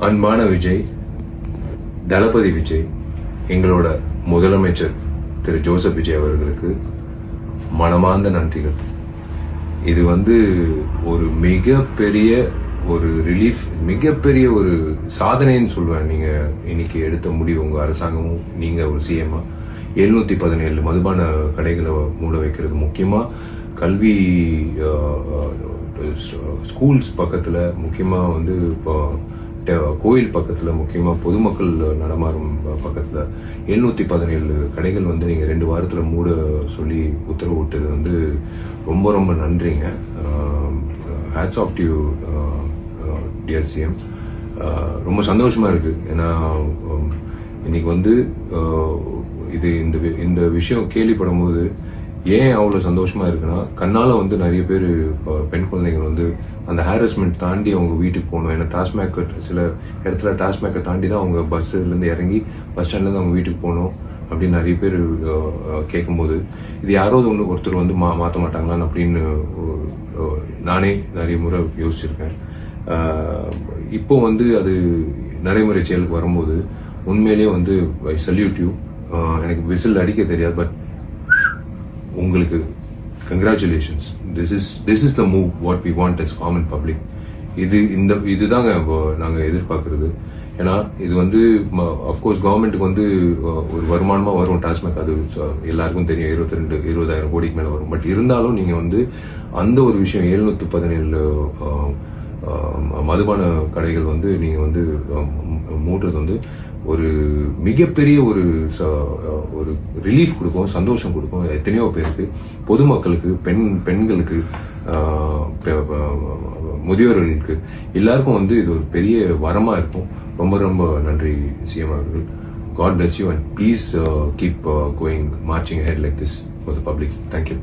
அன்பான விஜய், தளபதி விஜய், எங்களோட முதலமைச்சர் திரு ஜோசப் விஜய் அவர்களுக்கு மனமார்ந்த நன்றிகள். இது ஒரு மிகப்பெரிய ஒரு ரிலீஃப், மிகப்பெரிய ஒரு சாதனைன்னு சொல்லுவேன். நீங்க இன்னைக்கு எடுத்த முடிவு, உங்க அரசாங்கமும் நீங்க ஒரு சிஎம்மா 717 மதுபான கடைகளை மூட வைக்கிறது, முக்கியமா கல்வி ஸ்கூல்ஸ் பக்கத்துல, முக்கியமா இப்போ கோயில் பக்கத்துல, முக்கியமா பொதுமக்கள் நடமாறும் பக்கத்துல 717 கடைகள் நீங்க 2 வாரத்துல மூட சொல்லி உத்தரவு விட்டது ரொம்ப ரொம்ப நன்றிங்க. Hats off to you dear CM. ரொம்ப சந்தோஷமா இருக்கு. ஏன்னா இன்னைக்கு இது இந்த விஷயம் கேள்விப்படும் போது ஏன் அவ்வளோ சந்தோஷமா இருக்குன்னா, கண்ணால நிறைய பேர் பெண் குழந்தைகள் அந்த ஹாரஸ்மெண்ட் தாண்டி அவங்க வீட்டுக்கு போகணும். ஏன்னா டாஸ்மேக் சில இடத்துல டாஸ்மேக்கை தாண்டி தான் அவங்க பஸ்ஸுலேருந்து இறங்கி பஸ் ஸ்டாண்ட்லேருந்து அவங்க வீட்டுக்கு போகணும் அப்படின்னு நிறைய பேர் கேட்கும்போது, இது யாராவது ஒருத்தர் மாற்ற மாட்டாங்களான்னு அப்படின்னு நானே நிறைய முறை யோசிச்சிருக்கேன். இப்போ அது நடைமுறை செயலுக்கு வரும்போது உண்மையிலேயே ஐ சல்யூட் யூ. எனக்கு விசில் அடிக்க தெரியாது, பட் உங்களுக்கு congratulations. This is the move what we want as common public. இதுதாங்க நாங்க எதிர்பார்க்கறது. ஏன்னா இது அஃப்கோர்ஸ் கவர்மெண்ட்டுக்கு ஒரு வருமானமா வரும் டாஸ்மாக், அது எல்லாருக்கும் தெரியும். 20,000 கோடிக்கு மேல வரும். பட் இருந்தாலும் நீங்க அந்த ஒரு விஷயம் 717 மதுபான கடைகள் நீங்க மூடுறது ஒரு மிகப்பெரிய ஒரு ரிலீஃப் கொடுக்கும், சந்தோஷம் கொடுக்கும் எத்தனையோ பேருக்கு, பொதுமக்களுக்கு, பெண்களுக்கு, முதியோர்களுக்கு, எல்லாருக்கும் இது ஒரு பெரிய வரமா இருக்கும். ரொம்ப ரொம்ப நன்றி சிஎம் அவர்கள். God bless you and please keep going, marching ahead like this for the public. Thank you.